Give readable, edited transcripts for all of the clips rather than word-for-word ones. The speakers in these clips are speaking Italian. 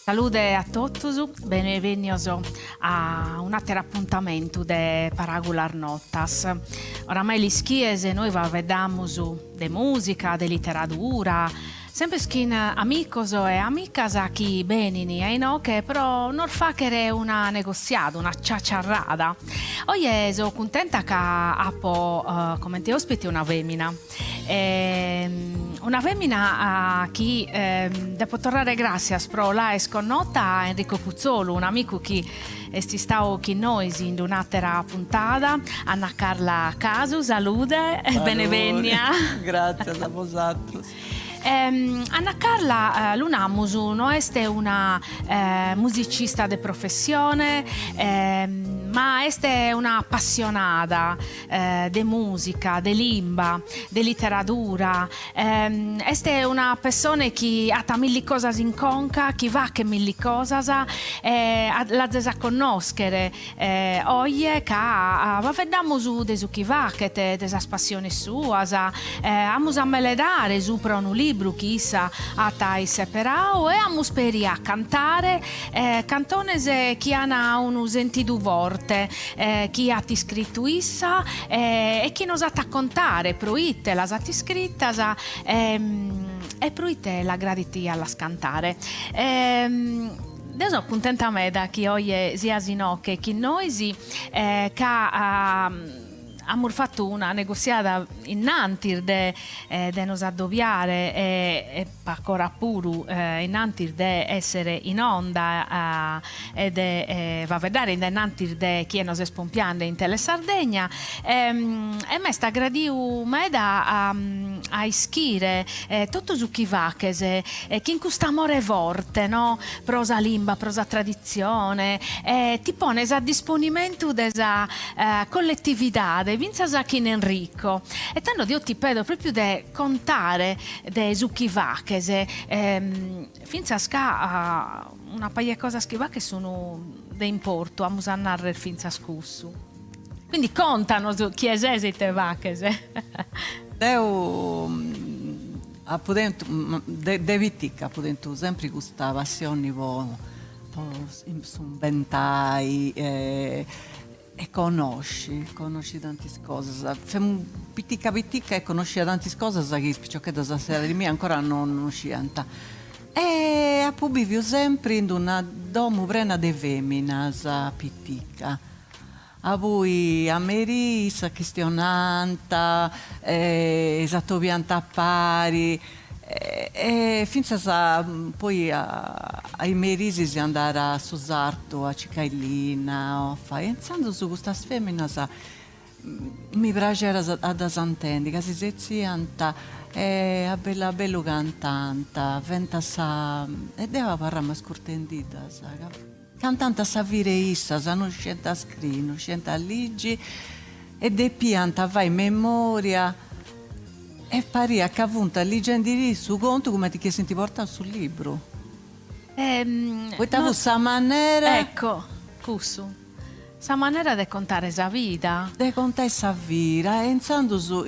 Salute a tutti, benvenuti a un altro appuntamento de Paragular Notas. Oramai le schiese noi vediamo de musica, de letteratura, sempre skin amicos e amicas a chi benini e no che però non fa che una negoziata, una ciacciarrada. Oggi sono contenta che appo come ti ospiti una femmina. Una femmina a chi devo tornare grazie pro la esconnota Enrico Puzzolo, un amico che è stato con noi in un'altra puntata, Anna Carla Casu, salute, benevenia. Grazie a vosaltros. Anna Carla Lunamusu no è una musicista di professione, ma è una appassionata di musica, di lingua, di letteratura. È una persona che ha mille cose in conca, che va che mille cose, la desa conoscere oggi che vediamo su de chi va che te desa passione sua, amus a meledare su pro un libro chissà a tai separao e amus peri a cantare cantones che hanno un sentido forte, chi ha ti scritto issa e chi nos ha a contare proite las ha ti scrittas e proite la graditi alla scantare. Io sono contenta me da chi oggi sia sino che noi che abbiamo fatto una negoziata innantir de nos addobbiare e ancora puru innantir de essere in onda e va a vedere innantir de chi nos espompiande in Tele Sardegna e me sta gradiu me da a ischire tutto su chi va che in questo amore forte no prosa limba prosa tradizione ti pone a disponimento desa collettività vinza chi in Enrico e tanto io ti pedo proprio di contare de su chi va che finza sca una paia di cose che va che sono de importo a musannare finza scussu quindi contano su chi esiste va che Io devitica appunto sempre questa passione su inventai e conosci tante cose. Pitica e conosci tante cose che perché da sera di me ancora non scienta. E a vivo sempre in una domo prena de feminas pitica. A voi a Merisa, questionanta, esatto pianta pari. E finza poi ai Merisi si andare a Susarto, a Cicailina, e pensando su queste femmine mi piaceva ad santendi, che si sezianta, a bello cantante, venta e deve parlare scurtendita, cantante sa vire issa, non scelta a scrivere, non scelta a leggi, e de pianta va in memoria. E paria che avunta leggendi su conto come ti senti portato sul libro. Poi t'avu sa maniera. Ecco, cussu. Sa maniera di contare sa vita. De contare sa vita, e pensando su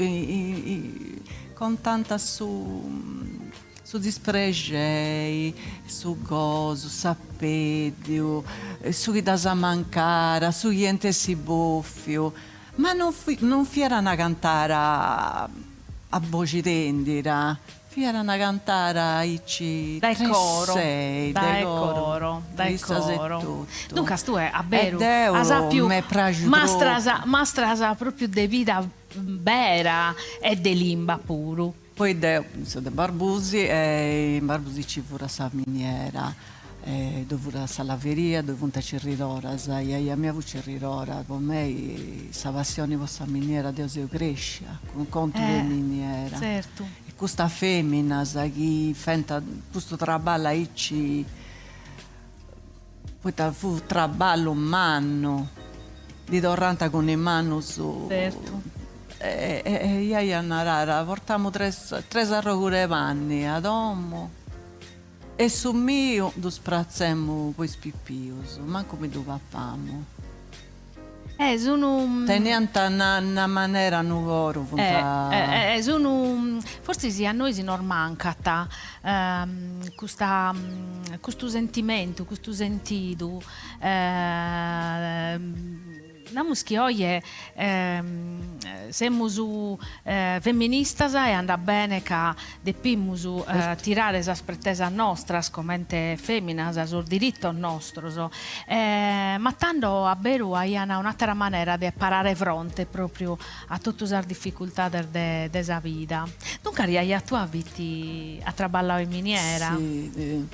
con tanta su dispregei, su gozo, sappedio, su chi da sa mancare, su chi ente si boffio. Ma non fiera cantare a voce tendera, fiera una cantara ici dai coro, dai coro. Dunque tu è a vero, asa più mastrasa proprio de vita vera e de limba puro. Poi de Barbusi e in Barbusi ci fu sa miniera. Dove sa laveria, dove c'è rirora, a mia voce rirora, con me sa passione vostra miniera Dio se cresce, con conto di miniera. Certo. E questa femmina che fa questo traballo ci poi fu traballo un anno di torranta con le mani su. Certo. E io narrare, portiamo tre arrogure panni ad uomo. E su mio lo sprazzemmo poi spippiuso, manco mi do papamo. Sono Teniente una maniera nuova. sono forse sì, a noi si non mancata questo sentimento, questo sentito. Namus che oggi siamo femministas e anda bene che deppimus tirare le pretese nostre come femmine sul diritto nostro, ma tanto a Beru hai un'altra maniera di parare fronte proprio a tutte le difficoltà della vita. Dunque hai a tua vita a traballare in miniera? Sì,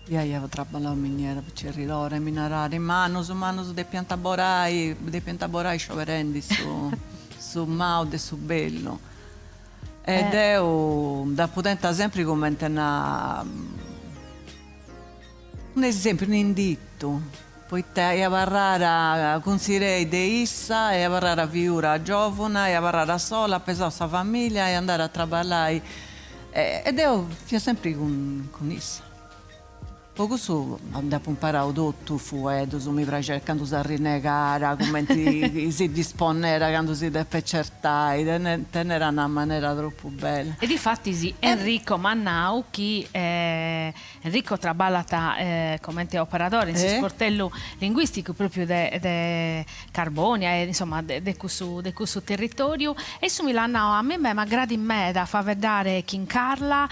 io avevo traballato in miniera per cerrilore, minarare, manos de piantaborai scioverendi su Maude e su Bello. Ed io da potente sempre come un esempio, un inditto. Poi io parlare con Sirei de Issa, e parlare a Viura giovane, e parlare sola, pesare la famiglia e andare a lavorare. Ed io fio sempre con Issa. Poco su, dopo imparare tutto, fu mi piace quando si rinnegare, come si disponera, quando si deve cercare, tenere una maniera troppo bella. E difatti sì, Enrico Mannau, che Enrico traballa come operatore in sportello linguistico proprio de Carbonia, insomma, de questo territorio, e su Milano a me ma gradi in me da fa vedere King Carla,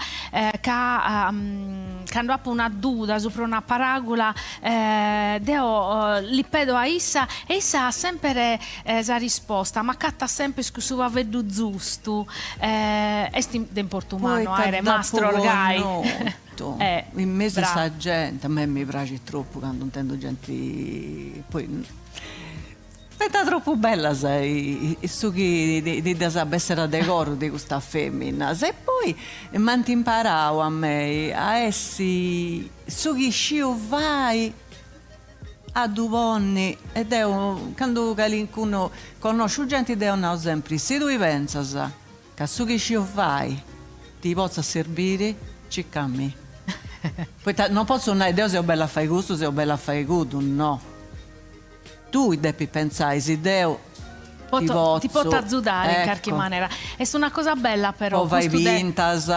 quando ha una duda sopra una paragola, li pedo a Issa e Issa ha sempre la risposta, ma catta sempre su va vedo giusto, e in portumano è mastro orgai. In mese sa gente, a me mi piace troppo quando intendo gente, poi è troppo bella, sai, su chi di essere decoro di questa femmina. E poi manti imparavo a me a essi su chi scio vai a Duvonni ed è quando qualcuno conosce gente devono sempre se tu pensi che su chi scio vai ti possa servire ci cammi. Poi non posso dire Dio se ho bella a fare gusto se ho bella a fare gusto, no. Tu devi pensare se Dio ti può azzudare in qualche maniera. È una cosa bella però. O vai vintas,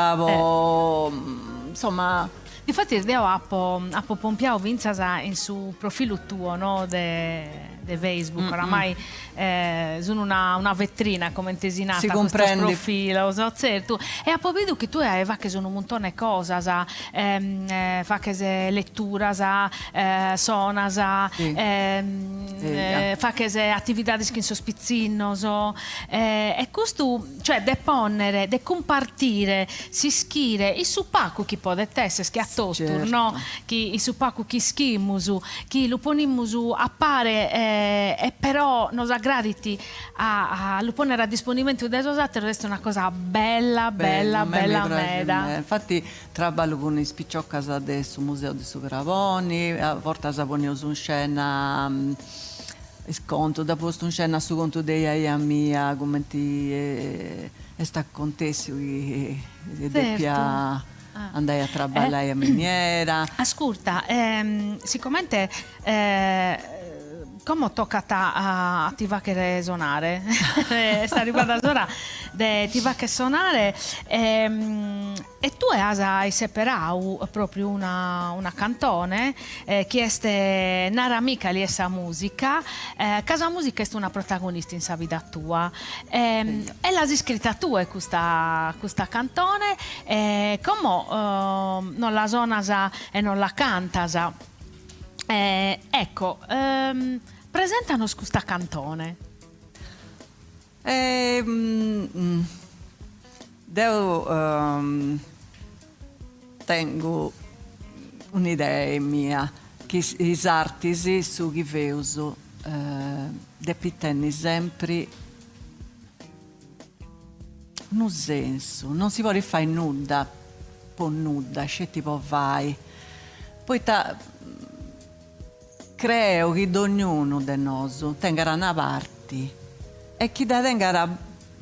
insomma. Infatti Deo ha pompiato vinzas in suo profilo tuo, no? De Facebook, oramai sono una vetrina come intesinata si questo comprende. Profilo, so, certo. E a vedo che tu hai fatto sono un montone di cose, fa che lettura, sonas, sì. fa che attività di sospizzino, so, e questo, cioè, deponere, de compartire, si schire, il suppaco chi può detesse, schiattotto, certo. no? Chi il suppaco chi schimusu, chi lo ponimusu appare e però nos aggraditi a lo ponere a disponimento dei sosati resta una cosa bella meda. Infatti traballo con i spicciocas adesso Museo di Sugravoni, a volte saponiamo su scena sconto, dopo sto scena su conto dei aia mia come ti sta contessi deppia andai a traballare a miniera. Ascolta, siccome come tocca a ti va che suonare? Sta arrivando l'ora ti va che suonare e tu hai separato proprio una cantone che è un'amica di essa musica casa musica è una protagonista in sa vita tua e l'hai scritta tu questa cantone come non la suonas e non la cantas ecco presentanos questa cantone. Tengo un'idea mia che i artisti su chi veuso devi sempre un senso, non si vuole fare nulla per nulla, c'è tipo vai poi creo che ognuno di noi tenga una parte e chi da tenga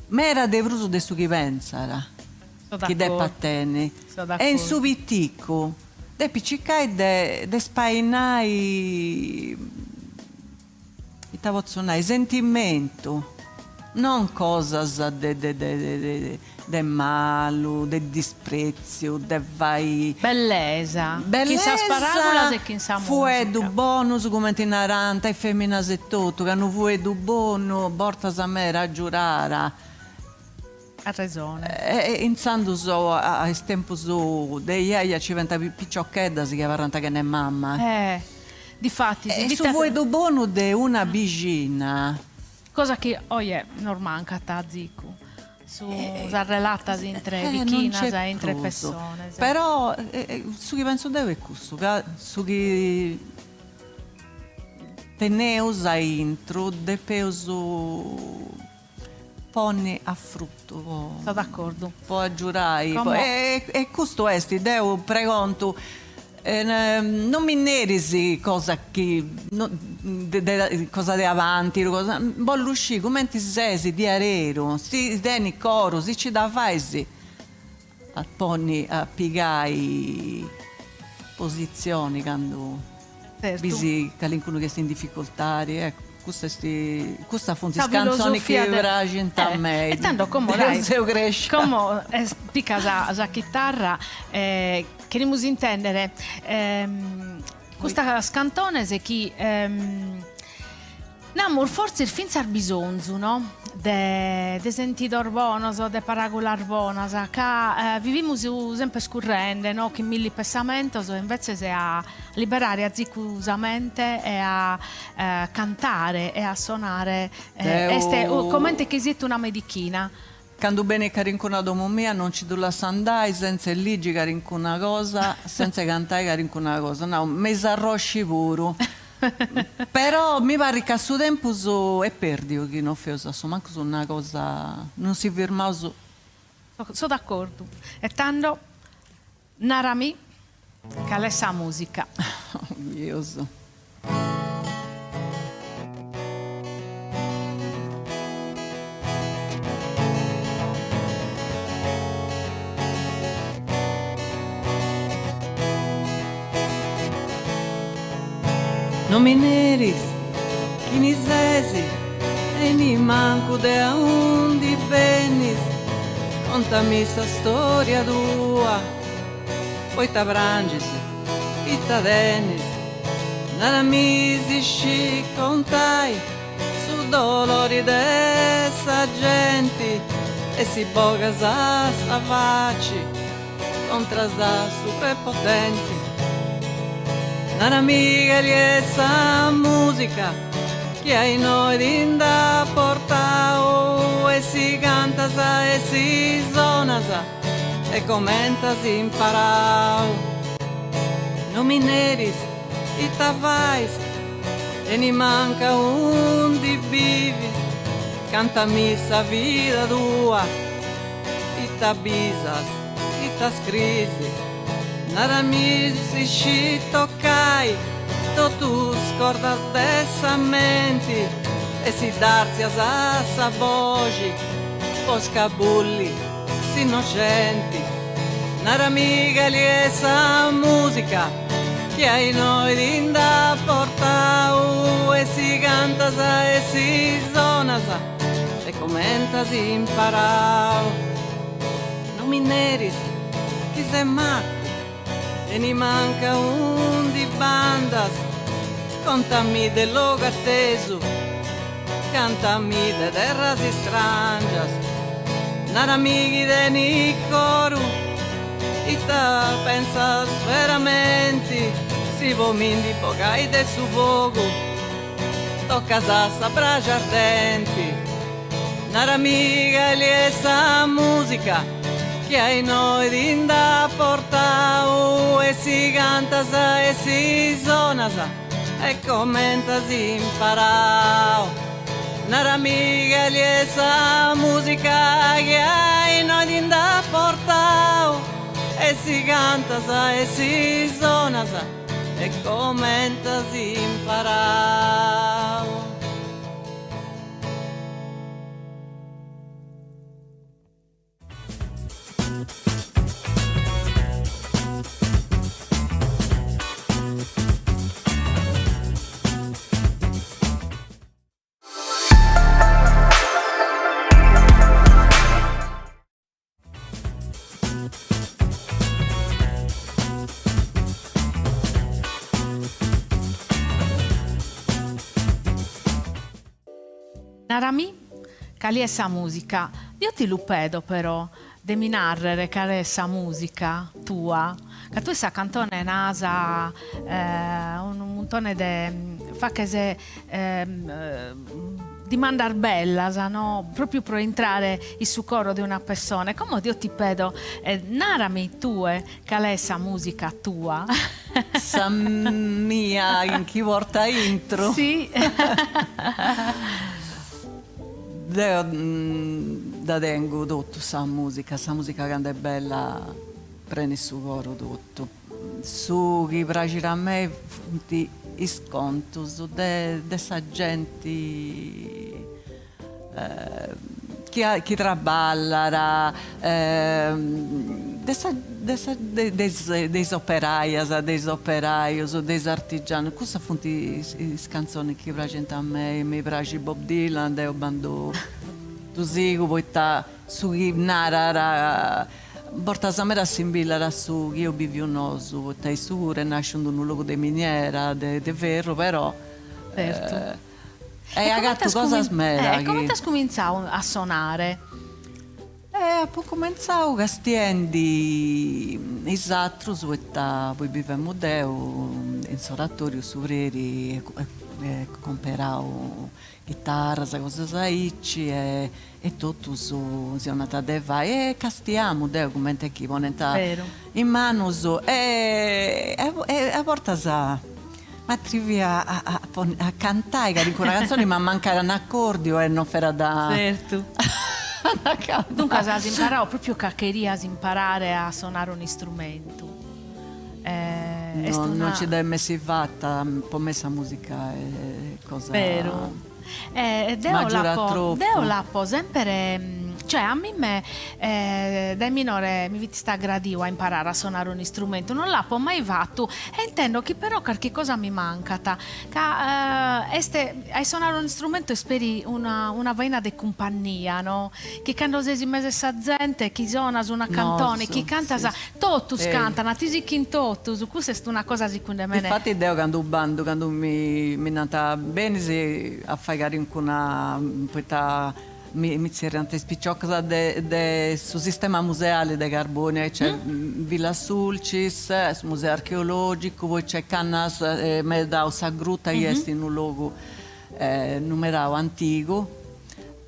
mera devruso di su chi pensa chi deve patene e in su piticco de piccicai de spainai ita pozzonai sentimento, non cosas de malu, de disprezio, de vai... Bellesa. Chi sa parabolas e chi sa musica. Fuedu bonus come ti naranta e feminas e tutto, che non fuedu bono, bortas a me raggiurara. Ha ragione. Insando so a tempo so de iaia ci venta picciocchedda si chiama che ne mamma. Difatti, su fuedu bono de una vicina. Cosa che oie non manca a Zicu. Su relata entre vichinas e entre persone. Però su chi penso devo è questo, su chi teneus a intro de peuso pone a frutto. Sono d'accordo. Può giurare. E questo è, devo pregonto. Non mi nerisi cosa che cosa di avanti cosa voglio uscire come ti sei di arero si tieni coro si ci da fai a poni a pigai posizioni quando visi qualcuno che sta in difficoltà ecco questa funzione canzoni che raggiunta a me e tanto come dai come pica la chitarra queremos intendere questa cantone se chi namur forse il fin sar bisonzu no de sentidor bonos o de paragolar bonas ca vivimus sempre scurrende no che milli pensamentos o invece se a liberare azzicusamente e a cantare e a suonare este come che esiste una medichina. Quando bene carincuna domo mia non ci do la sandai senza ligi carincuna cosa senza cantare carincuna cosa no mi s'arrosci puro però mi pare che a suo tempo è perdio che non fai manco su una cosa non si ferma su sono d'accordo e tanto narami che è sa musica odioso. Non mi neris, chi ni sesi, e ni manco de a undi venis, contami sta storia tua, poi t'abrangis, e t'adenis, nella misi sci contai, su dolori dessa gente, e si boga sa faci, contra sa su prepotenti. Un'amica di essa musica che ai noi dinda portao e si canta sa e si suona sa e commenta si imparao non mi neris e t'avais e ni manca un di vivis cantami sa vida tua e t'abisas e t'ascrisi nada mi si toccai, tu scordas dessa menti e si darsi a sa voci, poscabulli, si innocenti. Nada amiga li essa musica che ai noi dinda portau e si canta sa e si suona sa e commenta si imparau. Non mi neris, chi se macca e ni manca un di bandas contami dello gattesu cantami de terras estranjas nada amighi de ni coru ita pensas veramente si vomindi pogai de su fogo tocca sa braccia ardenti nada amiga li essa musica che ai noi dinda portau e si canta sa e si suona sa e commenta si imparau nara amiga li essa musica che ai noi dinda portau e si canta sa e si suona sa e commenta si imparau. Narami, cali essa musica. Io ti lupedo però, de mi narrere cali essa musica tua. Che tu essa cantone nasa un montone de fa che se di mandar bella, no? Proprio per entrare in su coro di una persona. Come Dio ti pedo, narami tue, qual è essa musica tua? Sa mia, in chi porta intro. Sì. Deo da tengo tutto sa musica che è bella, prendi su coro tutto. Su chi piace a me, ti iscontos de sa gente chi traballa dei operaias, dei operaios, dei artigiani. Questa funt is canzoni che piacciono a me. Mi piace Bob Dylan, Deo Bando tu sigo, poi sta su chi narra porta samera simbilare su che io vivo noso, tai su nasce in un luogo di miniera, de ferro, però Certo. e a gatto cosa smera. Come ti hai cominciato a suonare? Poi cominciavo che stiendi esatto, poi viviamo Deo, in oratorio, sureri, e compravo chitarra, cose saici e tutto su una de vai e castiamo Deo come te chi ponenta in mano e a porta sa ma trivia a cantare che una canzone ma mancare un accordio e non farà da certo. Dunque hai imparato proprio caccheria a imparare a suonare un strumento. Non ci deve messi fatta per me essa musica è cosa vero. Deo lappo sempre, cioè a me da minore mi sta gradivo a imparare a suonare un strumento, non l'ho mai fatto e intendo che però qualche cosa mi manca che a suonare un strumento speri una vaina di compagnia, no? Che quando sei in mezzo a gente chi suona su una cantone, chi canta sì. Totus cantano, ti si in totus, questa è una cosa secondo me. Infatti Deo quando mi nata bene a fare in una poeta mi c'erano spicciocca sul sistema museale di Carbonia, c'è Villa Sulcis, museo archeologico, poi c'è Cannas, da Ossa Grutta, che è in un luogo numerato antico.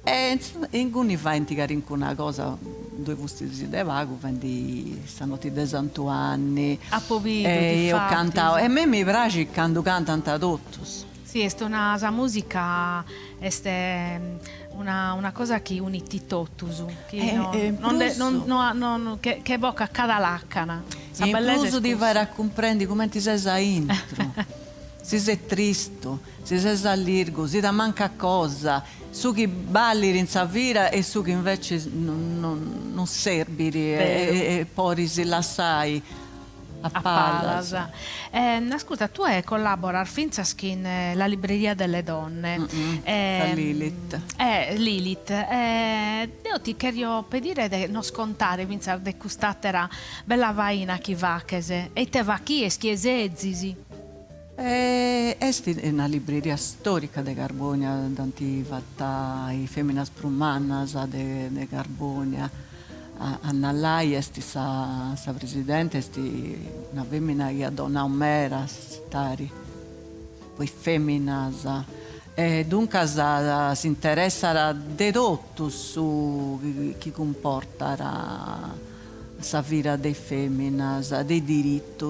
E in cui fa indicare in una cosa, due gusti di vago, quindi stanno ti desanto anni. A povero, e io cantavo, e a me mi piace quando cantano tutti. Sì, è una musica, è una cosa che uniti totus, che che bocca cada laccana. Incluso di fare a comprendere come ti sei intro, si sei tristo, si sei all'irgo, si ti manca cosa, su chi balli in savira e su chi invece non serbiri e poi si lassai. A Pallas. Ascolta, tu collabora in la libreria delle donne. Lilith. Lilith. Io ti chiedo pedire di non scontare, vincer de custatera bella vaina chi vachese. E te va chi e schiesezisi. Esti è una libreria storica di Carbonia, danti fatta i feminas prumannas de Carbonia. Anna Lai esti sa presidente, esti una femmina che donna omera, stari, poi femminas. Dunque si interessa de tutto su chi comporta sa vita dei femminas, dei diritti,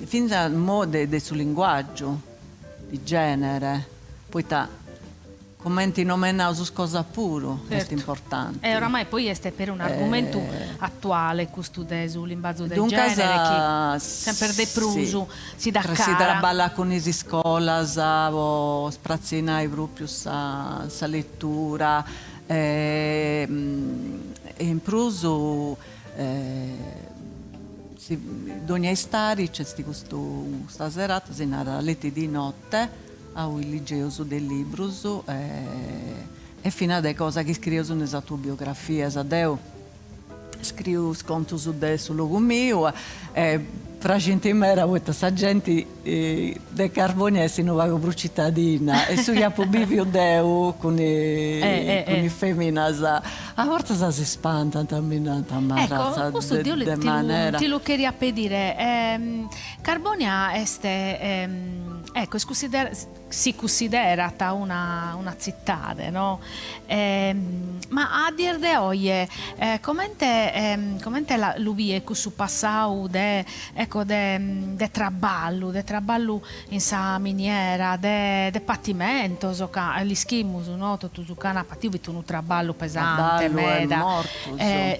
fino al modo del suo linguaggio, di genere. Poi commenti nominati su cosa puro, questo è importante. E oramai poi è per un argomento attuale, questo dell'imbarazzo del dunque genere, che sempre de pruso si dà cara. Si trabalha con le scuole, o sprazzinare proprio sa lettura, e in pruso ogni estari c'è questa serata, si narra letti di notte, au il liceo del libro e fino a delle cose che scrivo nella tua biografia. Deo scrivo sconto sul luogo mio fra centimera questa sa gente de Carbonia si non va con cittadina e su Iapo Bivio Deu con i femminas a volte si spanta también Ecco, questo io de manera ti lo queria pedire. Carbonia ecco, si considerata una città, no? Ma a dir de oggi, commente l'ubie su passau ecco, de traballo in sa miniera, de pattimento, gli schimus, no? Tutto su cana pattivi tu un traballo pesante, meda,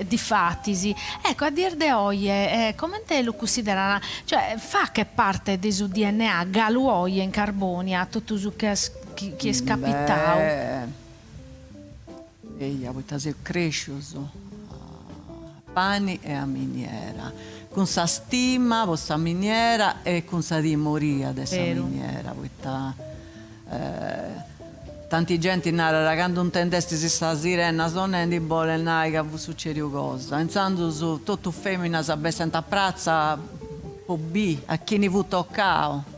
di fattisi. Ecco, a dir de oggi, commente lo considera, cioè, fa che parte del suo DNA galuoie in Carbonia, tutto su che è scapitato? Io ho cresciuto a pani e a miniera, con sa stima, con sa miniera e con sa dimoria dessa miniera. Tanti gente narra che quando un tendesti si sta sirena sonendi vuole nai che succede cosa. Insando su tutto femmina sa besenta prazza po' B a chi ne fu toccato.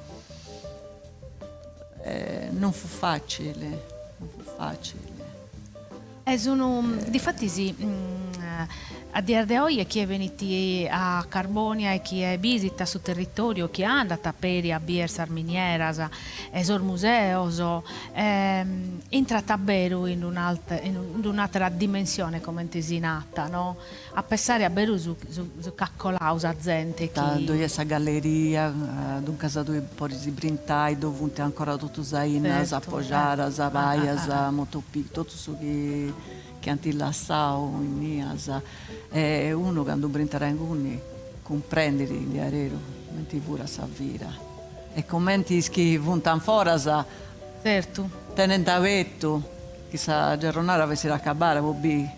Non fu facile, non fu facile. Difatti sì, a dire di oggi chi è venuto a Carbonia e chi è visita sul territorio, chi è andato a Peri, a Biers, Arminieras, sul museo, entra davvero in un'altra dimensione come intesinata, no? A pensare a Beru su caccolausa gente che... Dove questa galleria, dunque dove poi si brintai, dove ancora tutto sainas, appoggiare, zavaias, motopic, tutto su che antilassau in nias. E uno quando brinterà in guni comprende di arero, mentre pure sa vira. E commenti che vuntan foras, certo, tenendo a vetto, che sa giornare avessi accabare, vuoi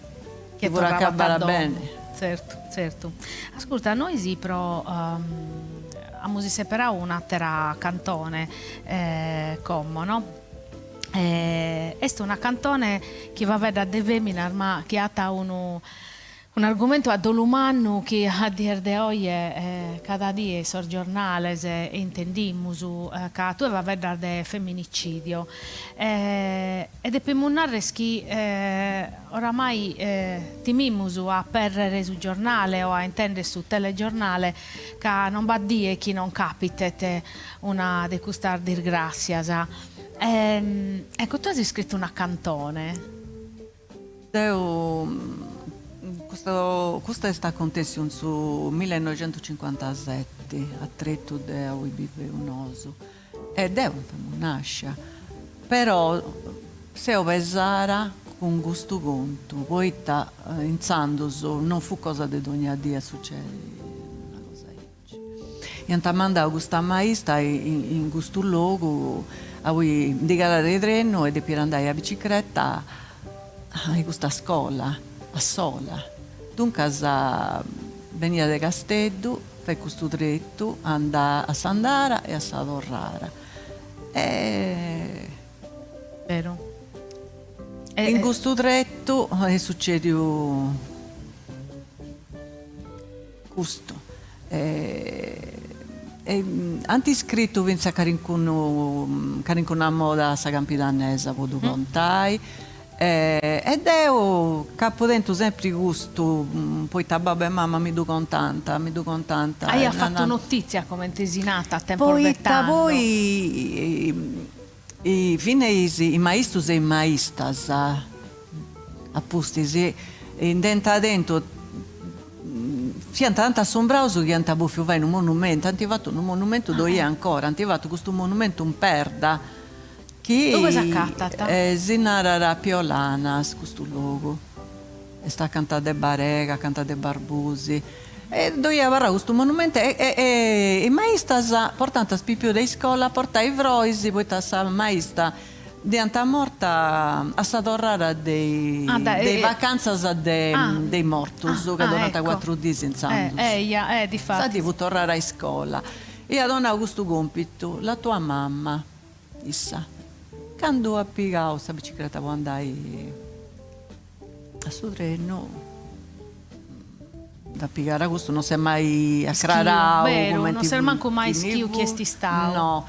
che vorrà accabare bene. Certo. Ascolta, noi sì, però a musica per un'altra cantone, come, no? È una cantone che va a vedere da Veminar, ma che ha un argomento a dolumanno che a dir de oggi cada dia sul giornale intendiamo che tu va a vedere del femminicidio ed è per munare che oramai timimus a perdere sul giornale o a intendere sul telegiornale che non va a dire che non capita una di queste disgrazias. Ecco, tu hai scritto una cantone. Questo è stato contesto su 1957 a Tretto de Uibibe Unoso ed è un nascia però se ho pesara con gusto conto poi insando non fu cosa di ogni dia succede una cosa e antamanda questa maestra in questo luogo a cui di gara di treno e di per andare a bicicletta in questa scuola a sola. Dunque veniva da Castello, fai questo tretto, andava a Sandara e a Sadorrara. Vero. In questo tretto succede questo. Anti scritto pensa che una moda sa campidanesa può contai ed è capo dentro sempre gusto poi babà e mamma mi do contanta hai fatto notizia come intesinata a tempo poi i finesi i maestros e i maestras apposti in dentro dentro siamo tanto assombrati che hanno buffio vai in un monumento, hanno fatto un monumento dove è ancora, hanno fatto questo monumento un perda che dove si accattata? Zinara Piolana, questo luogo e sta cantando de Barega, cantando de Barbusi e dove avrà questo monumento e maestra portando a spipio di scuola porta i vroisi poi sta maestra diventa morta a Sadorrara dei vacanze dei mortos che durante 4 giorni senza di fatto devo tornare a scuola e a donna questo compito la tua mamma issa quando ha piegato questa bicicletta può andare a suo treno da pigliare a gusto, non si è mai Schio, accrarato. vero, non si è manco mai schio chi sti stavo. No.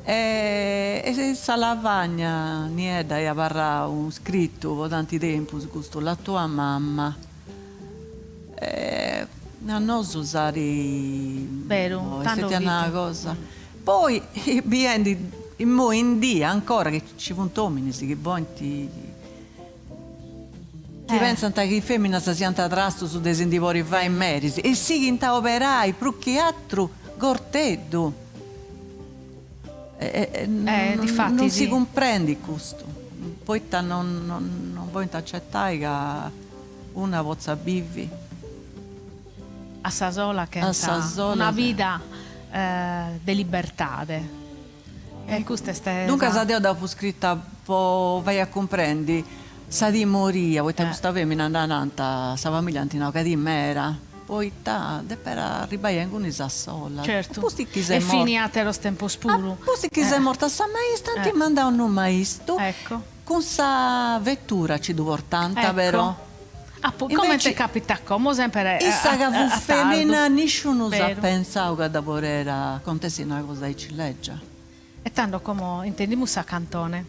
E sa lavagna nieda e avrà un scritto con tanti tempi gusto la tua mamma. Non so usare vero, tanto è una cosa. Poi in dia ancora che ci puntomini che buoni ti pensano che i femmine si siano trasto su dei sendivori vai in merisi e si che inta operai più che altro gorteddo. Difatti non sì. si comprende questo. Poi non vuoi accettare che una vozza vivi. A Sasola che A ha Sasola, una sì. vita di libertà. E questa è Dunque sa Dio dopo scritta poi vai a comprendi sa di moria, poi questa femmina andata sa famiglia antina che di mera. Poi per arrivare in una sa sola. certo. Posti chi E sei morta. finiate lo tempo spuro. Posti chi sei morta sa maestra ti manda un maestro. Ecco. Con sa vettura ci duvortanta, Ecco. vero? Come Invece- ti capita come sempre Issa che fu femmina tardo. nessuno sa Vero. pensare che dopo era contessa una cosa di cileggia. E tanto come intendiamo sa cantone.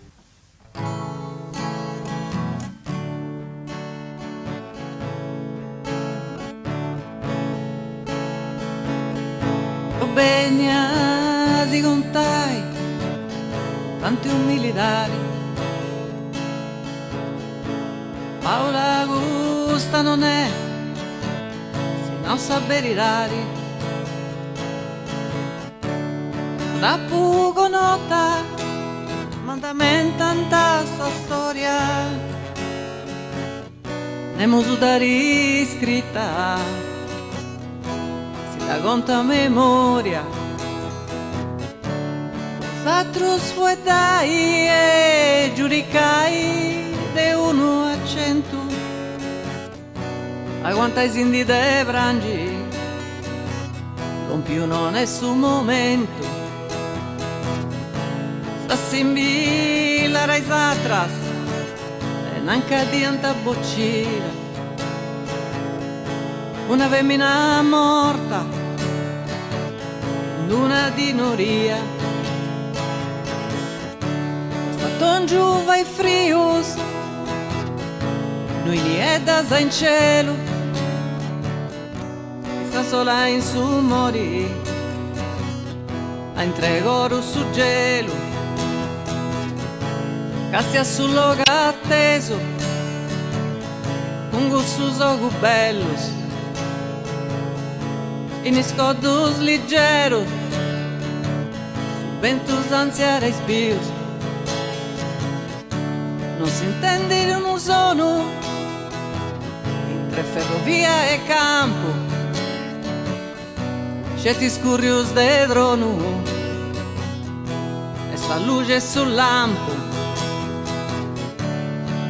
O bene si contai tanti umilitari. Paola gusta non è, se non saperi rari. Da poco nota, mandamento tanta sta storia. Ne musudari scritta, si la conta a memoria. Satru sfuetai e giudicai de uno a 100. A quantai sindi de frangi, non più non è su momento. Sta simbi la raisa atras, e nanca dianta boccina. Una femmina morta, una di noria. Stato giù vai frius, noi li è da in cielo, sta sola in su mori, a intregoro su gelo. Cassia sullo atteso, un gussuso gubellus, in iscodus liggeros, ventus ansia respius. Non si intende di un sono, tra ferrovia e campo, certi scurrius de dronu, e sta luce sul lampo.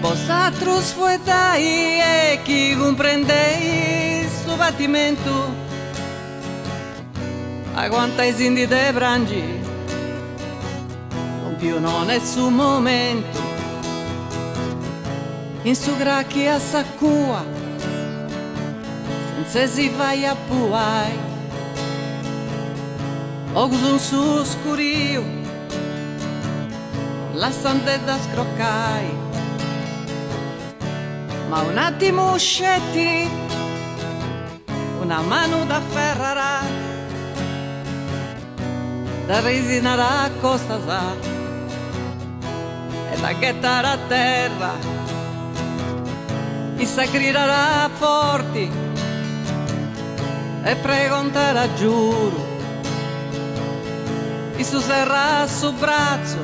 Vosatrus fuetai e chi comprendei su battimento, a quantai sindi de brangi, non più non è su momento. In su gracchi a saccua, senza si vai a puai, o un su scurio, la sante da scroccai. Ma un attimo uscetti, una mano da ferrara, da resina da costa sa, e da gettare a terra, i sacrirà forti, e pregontare giuro, i su serra su braccio,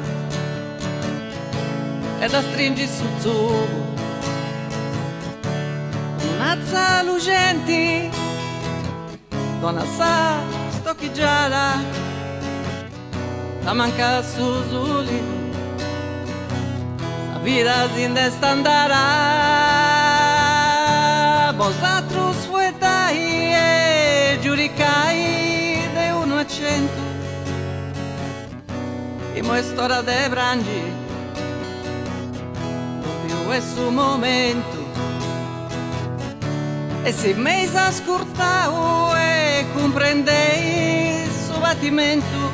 e da stringi su zubo. Un'azza lucenti, donna sa stocchigiata, la manca su zuli, sa vita si indestandarà. Vosatrus fuetai e giudicai de 1 a 100, e mo è storia de brangi, non più è su momento. E se me s'ascoltavo e comprendei il suo battimento,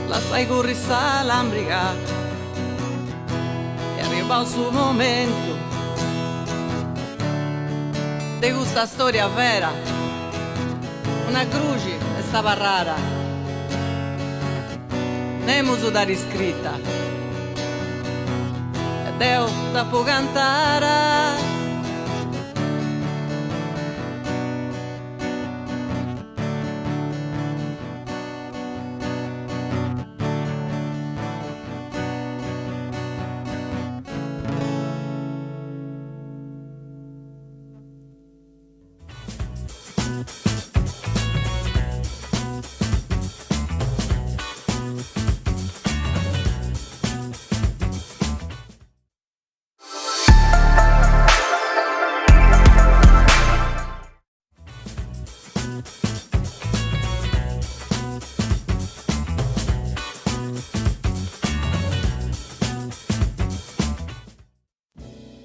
la sai correre l'ambrica e arriva il suo momento di questa storia vera, una croce e stava rara, nemo su da riscritta e devo da può cantare.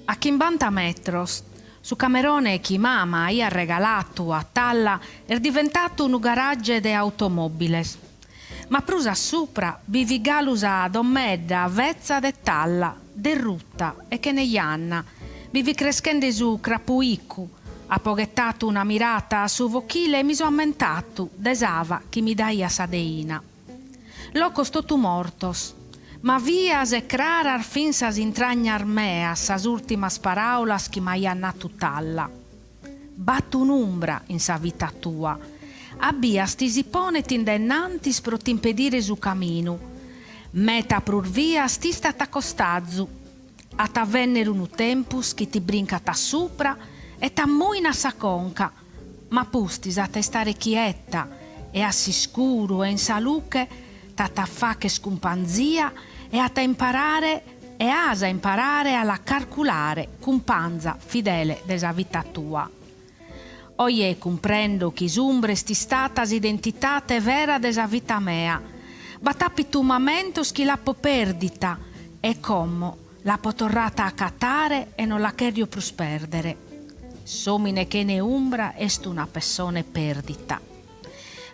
A Chimbanta metros, su Camerone chi mamma ha regalato a Talla è diventato un garage de automobiles. Ma prusa sopra vivi galusa dommedda vezza de Talla, de rutta e che ne janna. Vivi crescendo su Crapuiccu, ha poghettato una mirata su vochile e mi so ammentato, desava chi mi dai a sadeina. Loco sto tu mortos. Ma via se crarar finsas intragnar mea sas ultimas paraulas chi m'hai annato talla. Battu un'umbra in sa vita tua. Abbia stisi poneti indennantis pro t'impedire su caminu. Meta prur via sti stata costazzu. A t'avvennere unu tempus chi ti brincata sopra e t'ammuina sa conca. Ma pustis a te stare chietta e a sicuro e in saluche fa che scumpanzia e a imparare e asa imparare alla calculare cumpanza fidele desa vita tua. Oie comprendo chi sumbre sti statas identitate vera desa vita mea, batappi tu momento chi la po perdita e como la po torrata a catare e non la cherio plus perdere. Somine che ne umbra est una persona perdita.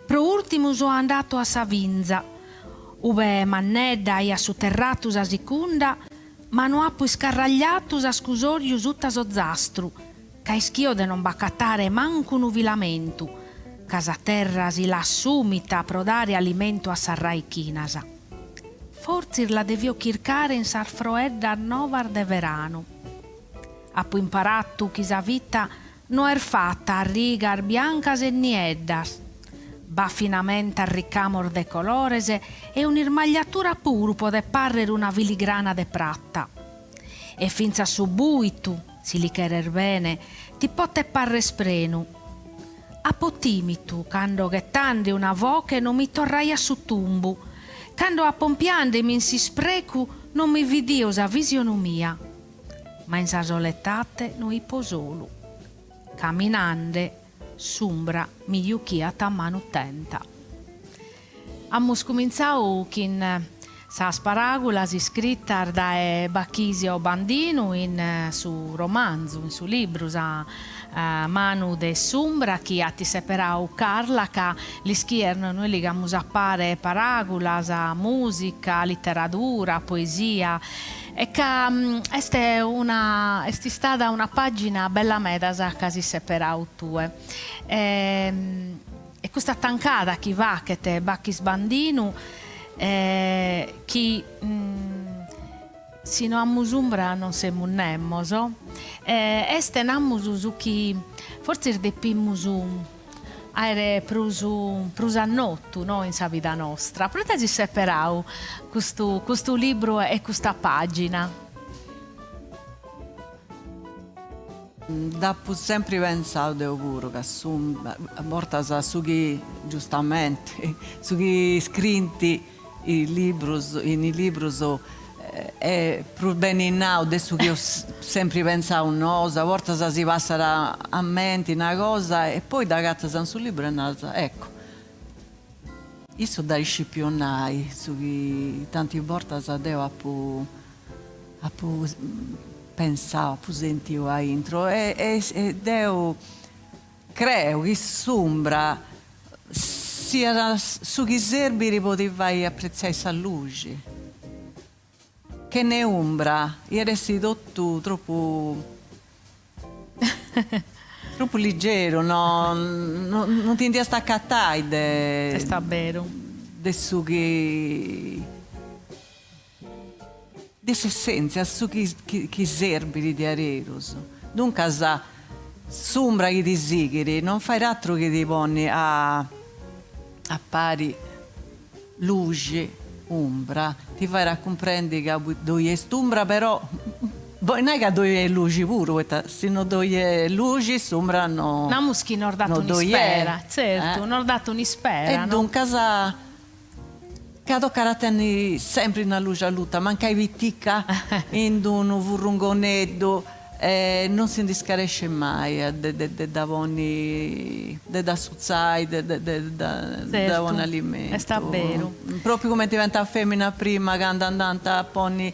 Pro ultimo so andato a Savinza, ove mannedda ia sotterratus a sicunda, ma non ha poi scarragliatus a scusorius uttas o zastru, ca ischio de non baccatare manco un uvilamentu, casa terra si la sumita pro dare alimento a sarrai chinasa. Forzir la devio chircare in sarfroedda novar de verano. Ha poi imparato chi sa vita no er fatta a rigar biancas e nieddas, va finamente al ricamor de colorese e un'irmagliatura puru può parrere una filigrana de pratta. E finza su buitu, si li querer bene, ti pote parre sprenu. A potimitu, quando gettandi una voce non mi torraia su tumbu, quando a pompiandemi in si sprecu non mi vidi osa visione mia. Ma in sasolettate noi posolu, camminande, sumbra mi juchiata manutenta. Ammus cominciau kin sa paragolas iscritta da Bacchisio Bandinu in su romanzo, in su libro sa Manu de Sumbra chi atti separau Carla ca li schierno noi ligamus a pare paragolas a musica, letteratura, poesia e ca esti stata una pagina bella medasa ca si separau tue. E questa tancata chi va che te Bacchis Bandinu chi sino a Musumbra non se munnemmoso este nammusu su chi forse de pimusum aere prusannottu no in sa vita nostra prota si separau questo libro e questa pagina. Dappu sempre pensato de puru che a volte su chi giustamente su chi scritti in i libros è pur bene in now adesso che io sempre pensavo una cosa a volte si passa a mente una cosa e poi da gatta sul libro è nata ecco io so da scipionai su che tante volte devo pensavo, sentivo a intro, e Deo creo che sombra sia su chi serbi poteva apprezzare essa luce. Che ne ombra, ieri tutto troppo troppo leggero, no? Non ti a staccare Sta vero. de su che dell'essenza, su chi serbi di areros. Dunque, sombra che ti sigiri, non fai altro che ti poni a pari luce, ombra, ti fai a comprendere che dove è st'ombra, però poi non è che dove è luce pure, se non dove è luce, sombra no. Una muschi non ha dato un'ispera, certo, non ha dato un'ispera. E no? dunque, che toccare tenere sempre una luce a lutta, manca i vittica in un furrungonetto, non si indiscaresce mai da buoni da suzzai, da buon alimento. Sta vero. Proprio come diventa femmina prima, che andando a ponni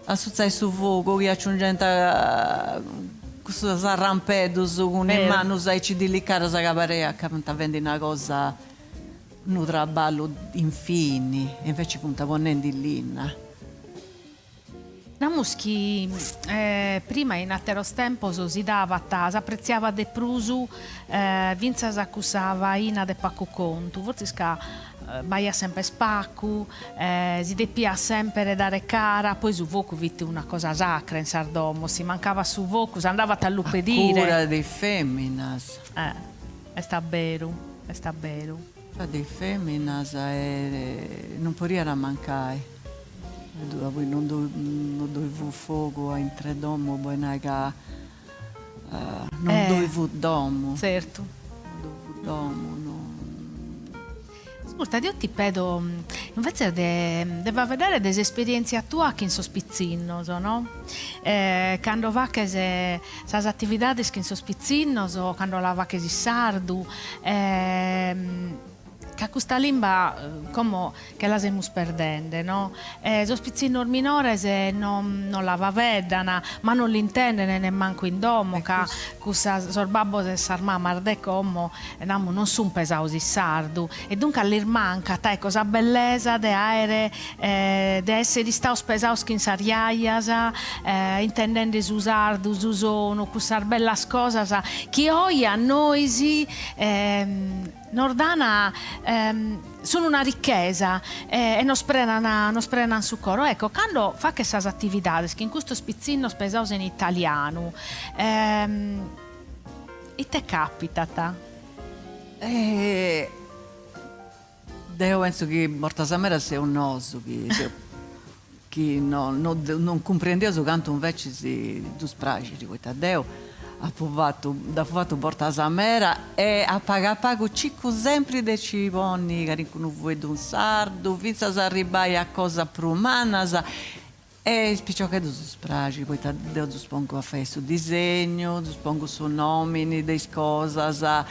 a suzzai su fuoco, che aggiungendo questo arrampedo con le mani, sai, ci delicare, sa caparea, che sta vendendo una cosa, un traballo infini, e invece punta ponendo in linna. La muschi prima in atteros tempos si dava, si apprezzava de prusu, vinza si accusava ina de pacco contu, forse baia sempre spaccu, si deppia sempre dare cara, poi su vocu vitti una cosa sacra in Sardomo, si mancava su vocu, si andava a lupedire. Cura dei femminas. È sta vero, è sta vero. Dei femminas non poteva mancare. Poi non dovevo fuoco in tre domo, poi non dovevo domo. Certo. Non dovevo domo, no. Ascolta, io ti pedo, invece deve vedere delle esperienze tue che in sospizzinno, no? Quando va che se attività che in sospizzinno, o quando la va che si sardu, che questa lingua come che la stiamo perdendo, no? Sospizzino minore se non la va vedana, ma non l'intende nemmeno in domo, che questa sorbabbo se sarma marde come non sono pesausi sardu e dunque all'irmanca tai cosa bellezza de aere de essere staus pesaus in sariaias intendendo su sardu su sono questa bella cosa che oggi a noi si Nordana sono una ricchezza e non sprenano su coro. Ecco, quando fa che queste attività, che in questo spizzino spesaus in italiano, e te capita? Io penso che Mortasamera sia un oso che non comprendeva quanto invece si spragi di questo Deo. Ha fatto Portasamera e ha pagato cicco sempre dei ciponni che non vedo un sardo, vinza si arrivare a cosa prumana e spicciò che si spragi, poi devo spongo a fare su disegno, spongo su nomini, dei cose,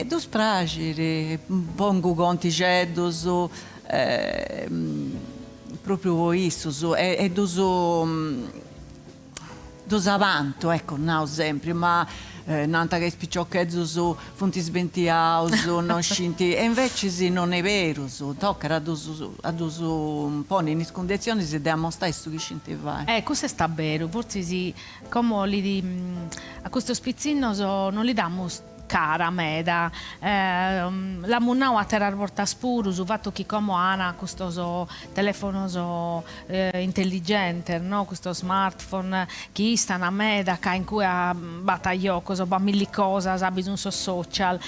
tu spragi, pongo conti cedos, proprio isso, e dos avanto, ecco, non sempre, ma nanta che spicciocchezzo su fonti sventiaus, non scinti, e invece sì, non è vero, tocca a dus un po' in condizioni si deve mostrare su chi scinti vai. Questo sta vero, forse sì, come a questo spizzino non li diamo cara meda la munau a terra porta spuru su fatto che come ha questo telefono intelligente, no? Questo smartphone che sta una meda in cui ha battagliato cosa milli cosa ha bisogno social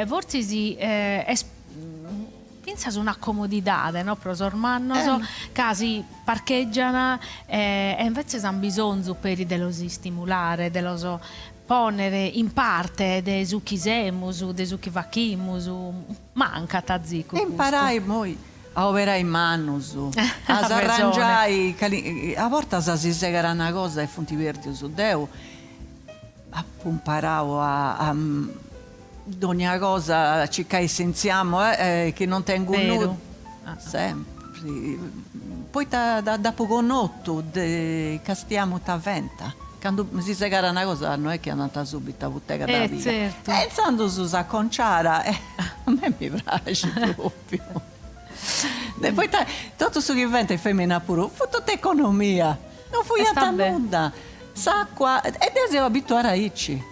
forse si pensa su una comodità, no? Pro sormanno casi parcheggiano e invece hanno bisogno per dello stimolare, dello ponere in parte de su chi semus, de su chi vachimus, manca tazico. Imparai poi a operare in mano, a arrangiare, a volte si segara una cosa e fonti verdi su Deo, imparavo a ogni cosa a cercare senziamo che non tengo nulla, sempre. poi da poco notto castiamo ta venta. Quando si segara una cosa non è che è andata subito a bottega da via. Certo. E quando si sa conciara, a me mi piace proprio. E poi tutto su che venta è femmina pure, fu tutta economia, non fu sta nulla. S'acqua, e si abituare a ici.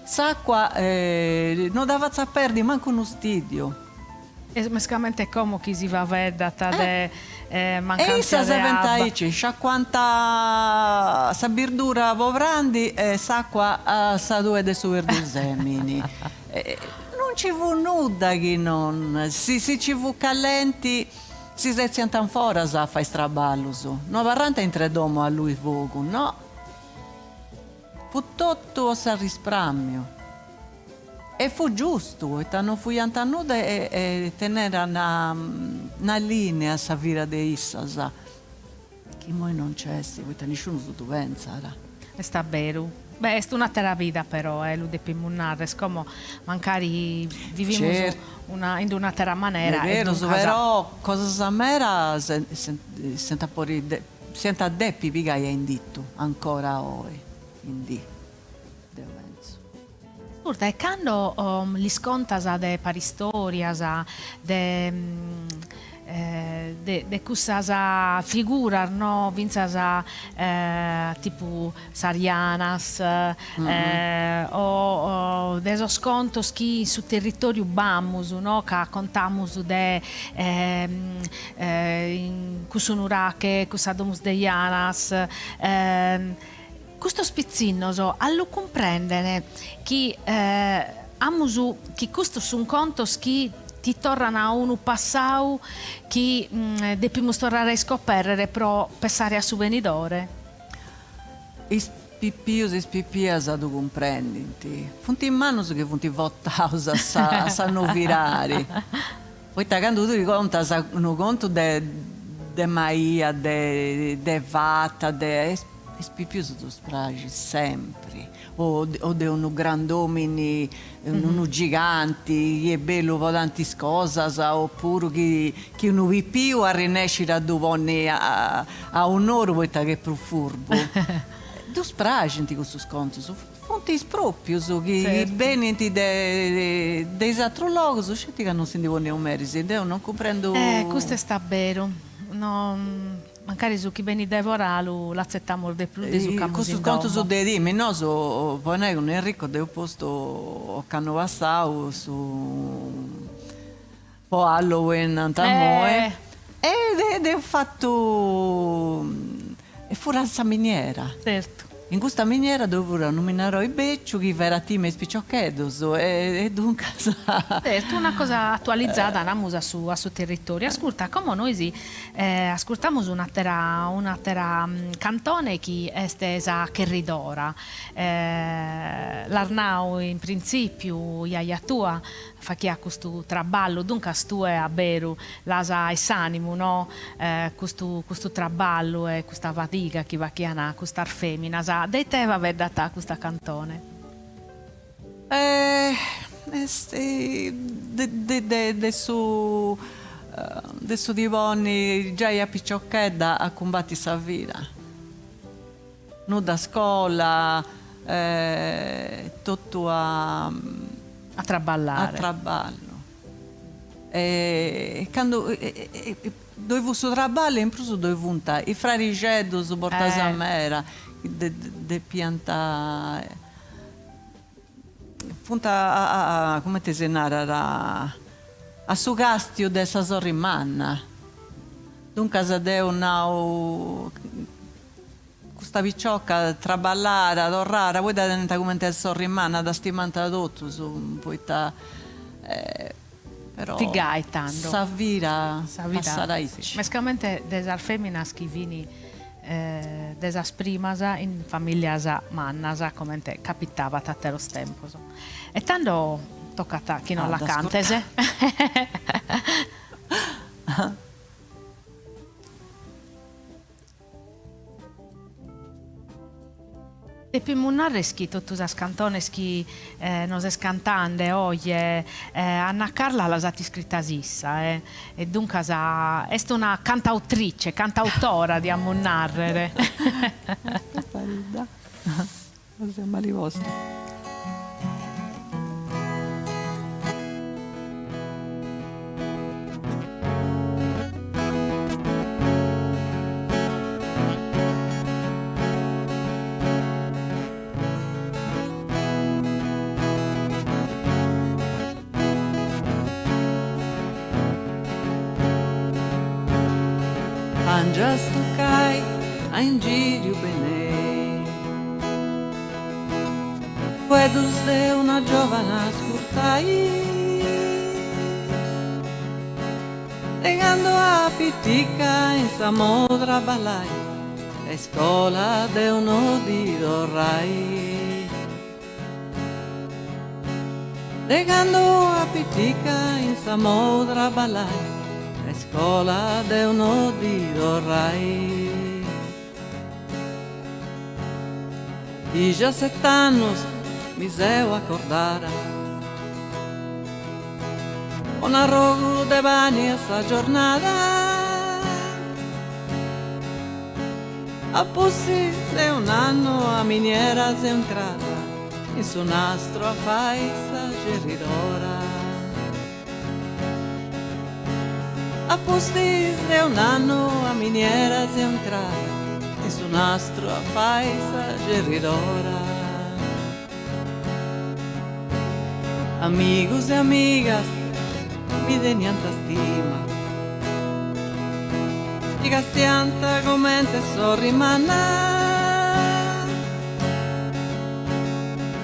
S'acqua non dava a perdere manco uno studio. E mescamente come chi si va a vedere de mancanza E issa di si venta acqua. ici, sciacquanta sa birdura povrandi e s'acqua sa due de su verdusemini. Non ci fu nulla che non, si ci fu calenti, si seziano fuori a fare straballo su. Non varrante in tre domo a lui vogu, no? Fu tutto a risparmio. E fu giusto, e non fu niente nuda e tenere una linea a vita di issa, sa. Che noi non c'è, perché nessuno si pensa. E sta vero. Beh, è una terapia però, lo dobbiamo munare, come magari viviamo Certo. in una terra maniera. È vero, e dunque però cosa sa mera senta deppi pigai è inditto, ancora oggi, indì. Ascolta, e quando li scontas de paristorias, de questa figura, no? Vinzas tipo Sarianas o de scontos che su territorio bamus, no? Che contamus de in Cusunurache, Cusadomus de Ianas, questo spizzinnoso allo comprendere che amusu che questo su un conto che ti tornano a uno passau che dobbiamo tornare a scoprire però pensare a su venidore. I pippius e pippias a tu comprendenti. Funti in mano che funti votaus a sanno virare. Poi quando tu conta un conto de Maia, de Vata, de pipius tu spragi sempre o de uno grandomini uno giganti è bello volanti cosas oppure che uno pipiu a rinascere a duvonni a un'ora vuoi che è più furbo tu spragi in questo sconto fonti proprio che certo. bene dei astrologhi scetti che non si devono un merisi non comprendo Questo sta vero magari su chi beni devoralu l'accettiamo di più di su camus questo in conto domo. su dei dimi no so poi con Enrico del posto canno passau su po' Halloween antamoe ed è fatto e fu la miniera Certo. in questa miniera dove nominarò i becciu che vera time spicciocchedos e dunque Certo, una cosa attualizzata la musa a suo territorio. Ascolta, come noi ascoltiamo una terra cantone che è stesa che ridora. L'Arnau in principio, iaia tua, fa chi ha questo traballo, dunque tu è a Beru, l'asa è s'animo, no? Questo traballo e questa fatica che va chiana, questa femmina, dei te va vedata questa cantone. De su divoni già a picciocchetda a combatti sa vita non da scuola tutto a Traballare. a traballo quando dovevo su traballo in più dovevo i frarigedo su portasa mera de pianta punta come ti si narra a su castio dessa sorrimanna dunque se deu nau questa picciocca traballare adorrare poi da diventa come te sorrimanna da stimanta tutto su poi però Ti gai tanto. Savira passarà sì. Mescamente desar feminas che vini desas primas in famiglia mannasa come te capitava a te lo tempo. E tanto tocca a te chi non la cantese. E più munarreschi tutti i cantoneschi nos es cantante oggi Anna Carla l'ha stata scritta sissa e dunque è una cantautrice, cantautora di ammunnarrere. Parida. Così mali vostri. Angia stucai a ingírio bene, Puedos de una giovana scurtai, Legando a pitica in samodra balai, E scola de uno di dorrai. Legando a pitica in samodra balai, Escola de uno di dorrai. 17 anos mi seu acordara, con arrogo de bani essa giornata, a pussi de un anno a miniera se entrata, in su nastro a faisa geridora. A pustis de un anno a miniera se entrata, in su nastro a faisa geridora. Amigos e amigas mi denianta stima, di castianta commente sorrimana.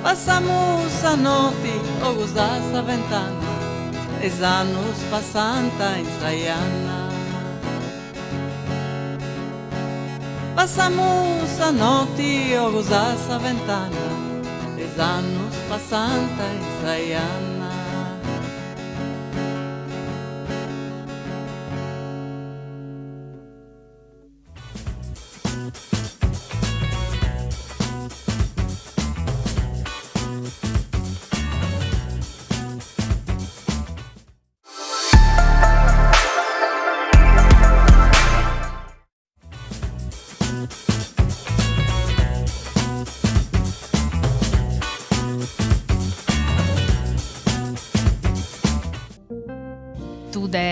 Passamos a notte o gusassa ventana, es anos passanta in Sayana. Passamos a notte o gusassa ventana, es anos passanta in Sayana.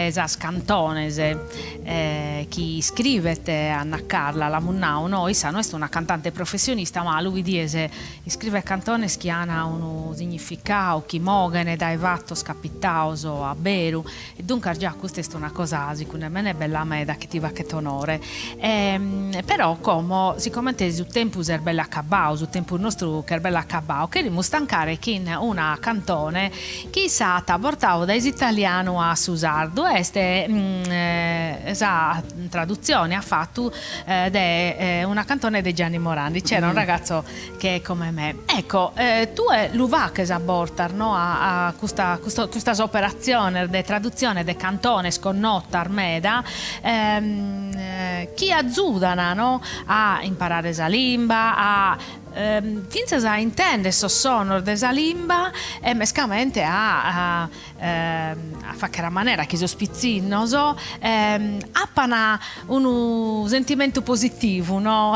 Esas cantonese chi scrivete Anna Carla la Munnau noi sa, è una cantante professionista, ma lui dice scrive cantones che hanno un significato chi mogene dai vatto scappitauso a Beru, e dunque già questa è una cosa secondo me è bella me da che ti va che t'onore, però come siccome il tempo è bello accabau, il tempo nostro che è bello accabau, che dimostrancare che in una cantone chi sa ta portavo dai italiano a Susardo esa traduzione ha fatto una cantone di Gianni Morandi. C'era un ragazzo che è come me, ecco, tu è l'uva che sa portar, no, a questa operazione di traduzione di cantone sconnota armeda, chi azzudana, no, a imparare esa limba, a finza a intende sonoro desa limba e mescamente a fare maniera che sospizzino so, appana un sentimento positivo, no?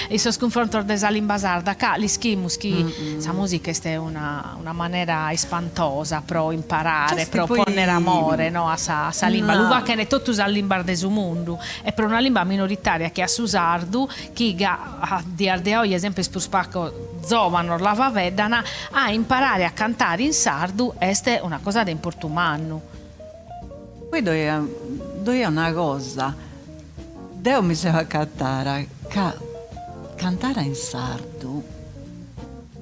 Il suo sconfronto desa limba sarda ca li schimus chi sa musica è una maniera ispantosa pro imparare, pro ponere amore, no, a sa limba l'uva che ne tutto usa limba desu mondo e per una limba minoritaria che a susardu chi a di ardeoi esempio per spacco zovano la vavedana a imparare a cantare in sardu è una cosa da importumanno. Poi doi è una cosa, Deo mi sa cantare in sardu,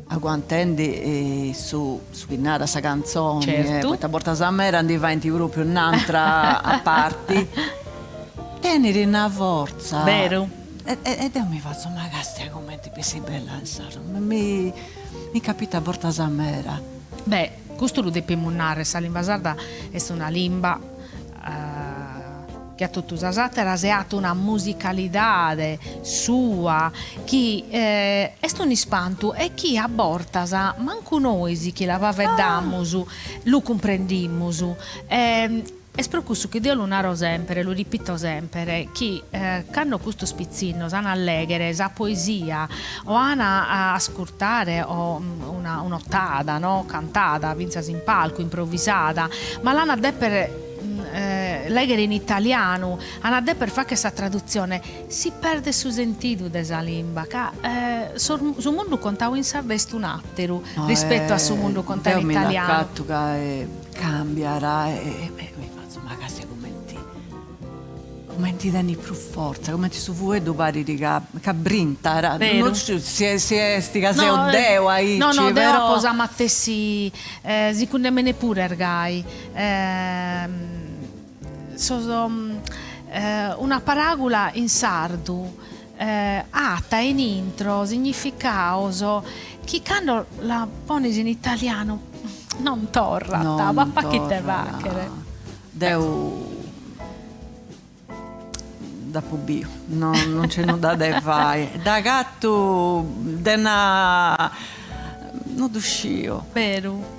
aguantendi su suonare sa canzone, certo. Poi ta porta sa mera andiva in proprio un'altra a parti, tenere una forza. Vero. E io mi faccio ma casti come ti pensi bella in sardu, mi capita porta sa mera. Beh, questo lo devi munnare, sa limba sarda è una limba che a tutti usasate seat una musicalidade sua chi est un ispantu e chi a bortasa mancu noisi chi la va veddamus lu cumprendimus es pro cussu che Dio lo naro sempre, lo ripito sempre, chi canno questo spizzino, sana allegere, sa poesia, o ana a ascoltare o un'ottata, no? Cantata, vinzas in palco, improvvisata, ma l'ana de per leggere in italiano, ana de per fare questa traduzione, si perde su sentido desa lingua, che su mondo contavo in sardo un atteru rispetto a su mondo contavo in italiano. Cambierà come ti danno più forza, come ti su vuoi pari che brinta, non si è stica se o deo aici, no, però deo posa mattessi, secondo me pure ergai, una paragola in sardo, ata in intro, significato, chi quando la pones in italiano non torra, ma pa chi te vachere. Deu da pubio, non c'è nulla da fare. Da gatto, non uscio. Vero.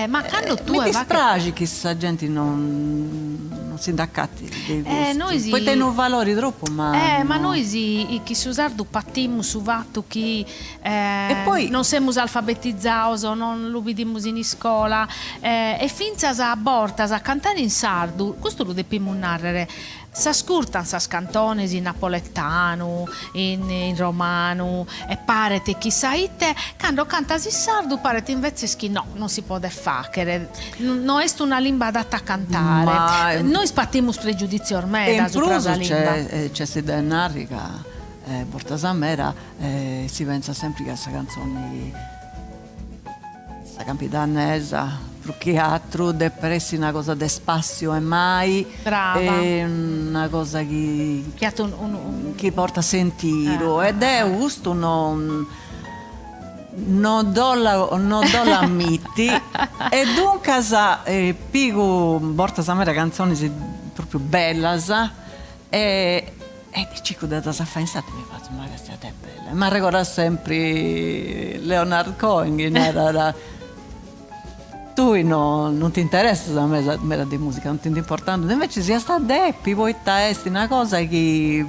Ma quando tu mi dispiace che questa gente non si d'accatti dei gusti. Poi hanno valori troppo, ma ma noi chi si usardo pattiamo su vatto chi e poi non siamo alfabetizzati, non lo vediamo in scuola e finza a bortas a cantare in sardo, questo lo dobbiamo narrare. S'ascoltano sas cantones in napoletano, in romano, e parete chissà ite, quando cantas in sardo parete invece che no, non si può fare, non è una lingua adatta a cantare. Ma noi spattiamo pregiudizio ormai da sopra la lingua. C'è si da narrica, Bortasamera, si pensa sempre che questa canzone, questa capitanesa, che altro deve essere una cosa di spazio e mai. Brava. È una cosa che porta sentiro ed è giusto non do l'ammitti e dunque pigo porta sempre canzoni proprio belle e dici che da fa in stato mi faccio ma questa è bella ma ricorda sempre Leonard Cohen era tu non ti interessa la mera di musica, non ti è importante, invece sia sta deppi, poi testi, una cosa che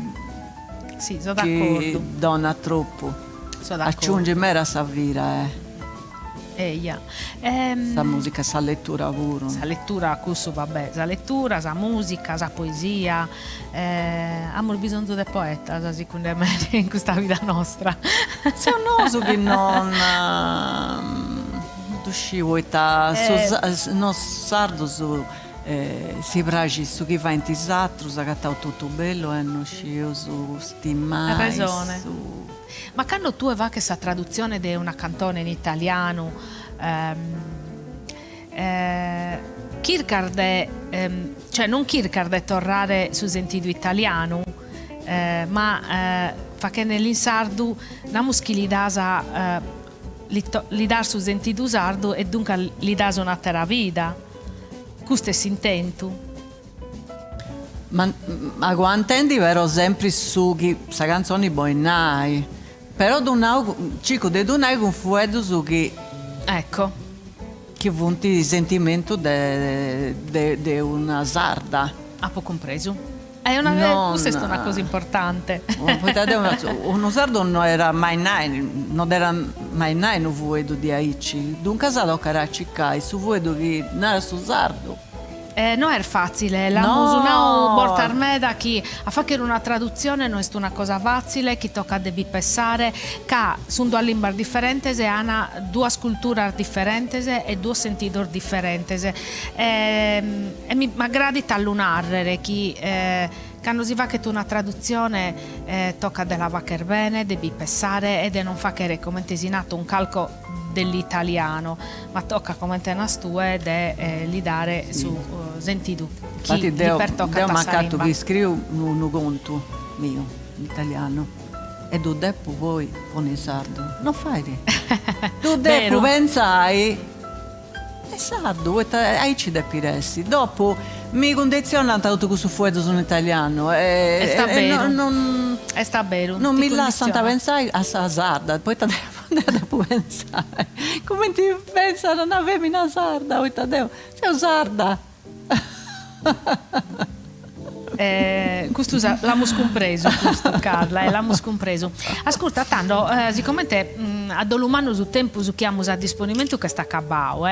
sì, sono d'accordo. Dona troppo. Aggiunge mera savira, Eia. Sa musica, sa lettura pure. Sa lettura, questo vabbè, sa lettura, sa musica, sa poesia. Abbiamo bisogno del poeta, secondo me, in questa vita nostra. Se un oso che non uscivo no sardo si piace su chi fa in tisatro sa cattao tutto bello e non uscivo su stimai ragione ma quando tu va che sa traduzione di una cantone in italiano Kierkegaard cioè non Kierkegaard tornare su sentido italiano ma fa che nell'insardo la muschilidasa li dà su sentido usardo e dunque li dà un'altra vita. Questo è s'intento. Ma quantendi vero sempre su che questa canzone poi nai però cico de dunai con fuedo su che ecco che vunti il sentimento de una sarda ha po' compreso. Questa è una cosa importante. Uno sardo non era mai nai no vuedo di aici. Dunque sardo caracci kai su vuedo che non era su sardo. Non è facile, la musunao portar me da chi a fare una traduzione non è una cosa facile, chi tocca devi pensare che sono due lingue differenti e hanno due culture differenti e due sentitori differenti e mi aggradi tallunarre chi quando si va che tu una traduzione tocca della vacher bene, devi pensare e non fa che come tesinato un calco dell'italiano, ma tocca come te nas tu ed li dare su sentido chi per tocca Deo mancato che scrivo un conto mio in italiano e tu depo voi con il sardo non fai tu depo pensai è sardo aici depi resti dopo mi condiziona tanto questo fuoco in italiano. Sta bene. Non Sta bene. non mi lasciano pensare a sarda, poi devo pensare. Come ti pensa non avevi una sarda? Poi devo, c'è una sarda. Questo l'abbiamo scompreso, questo, Carla, l'abbiamo scompreso. Ascolta, tanto, siccome a dolumano su tempo su chiamo a disponimento che sta acabao,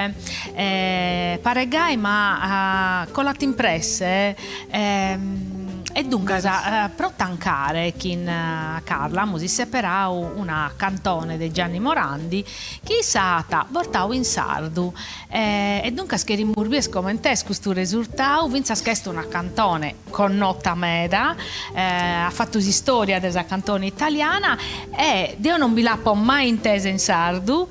paregai ma con la timpresse e dunque pro tancare kin Carla si separau una cantone di Gianni Morandi che sata portau in sardu e dunque che rimurbies commentes questo risultato vinza schesto una cantone con nota meda ha fatto storia della cantone italiana e Dio non vi l'ha mai intesa in sardu.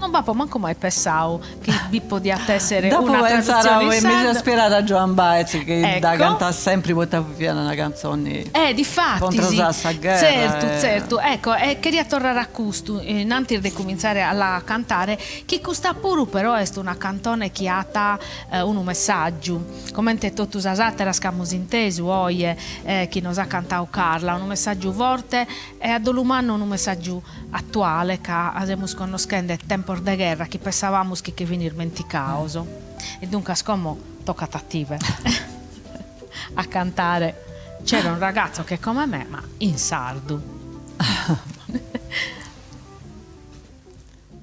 Non va manco mai pensavo che Bippo di essere dopo una traduzione in mi sono ispirata a Joan Baez che da Ecco. cantare sempre vuota piano una canzone Difatti contro sì. Sassa Guerra, certo ecco e queria tornare a questo innanzi di cominciare a cantare che questa pure però è una cantone che ha un messaggio come tutti usate la scamos inteso oie che nos ha cantato Carla un messaggio forte e ad l'umano un messaggio attuale che abbiamo conoscendo tempo de guerra che pensavamo che venir menticaoso e dunque scomo tocca attive a cantare. C'era un ragazzo che come me ma in sardu.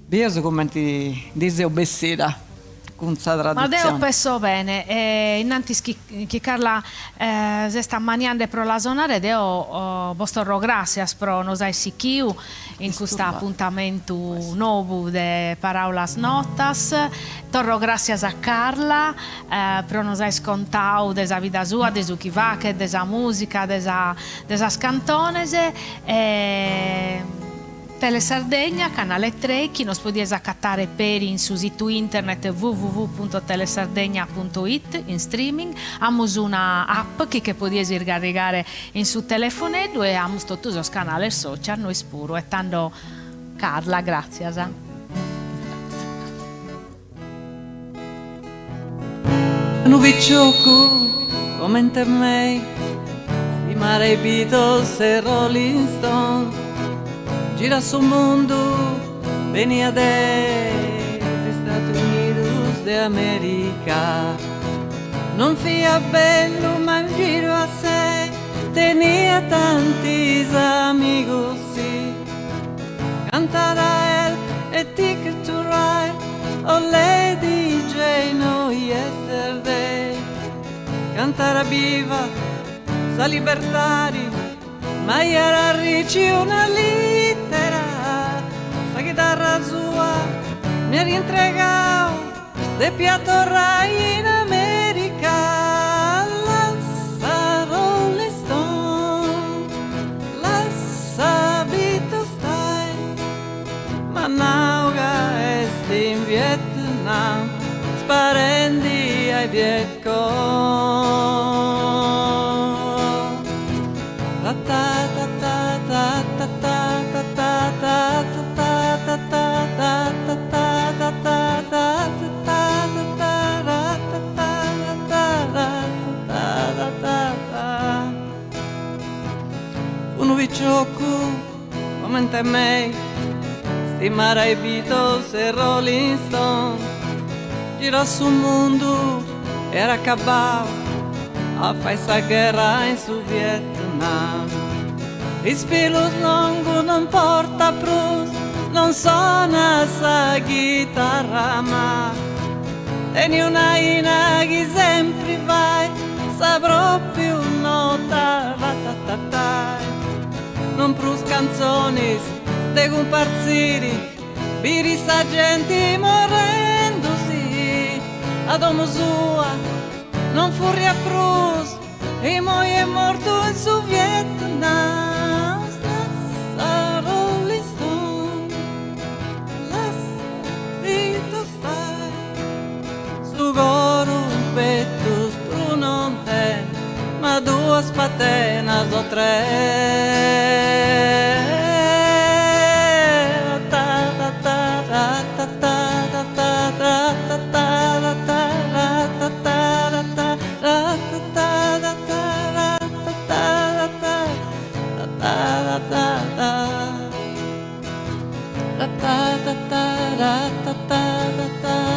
io so come ti dice obessira con sa Ma traduzione. Deo penso bene, innanzi che Carla si sta maniando pro la sonare, Deo vostro gracias pro nos ai sichiu in questo appuntamento nuovo de Paraulas Notas. Torro gracias a Carla pro nos ai scontau desa vida sua, desu chi va, che desa musica, desa cantonese Tele Sardegna, canale 3, chi nos può accattare per in su sito internet www.telesardegna.it in streaming. Abbiamo una app che può scaricare in su telefonello e abbiamo tutti i canali social, noi spuro. E tanto Carla, grazie. Nu vicioku come te me stimare i Beatles e Rolling Stone gira sul mondo venia de Stati Unidos de América non fia bello ma in giro a sé tenía tantos amigos sí cantara él e Ticket to Ride oh Lady Jane oh Yesterday cantara viva sa libertari ma era ricci una lettera sa chitarra sua mi ha rientregao de piatto rai in America la Rolling Stone la Sabito stai ma nauga est in Vietnam sparendi ai Vietcong uno vicioku come te me stimare i Beatles e Rolling Stone gira sul mondo era acabao a fare essa guerra in su Vietnam i spilos longo non porta prus non suona sa chitarra ma teni una ina che sempre vai sa proprio nota ratatatai non prus canzoni de comparsiri biri sa gente morrendosi ad uomo sua non furia prus e mo è morto in su Vietnam la Rolling Stone la Sabito stai su goro un petto tu non te ma due spatenas o tre ra ta ta ta ra ta ta ra ta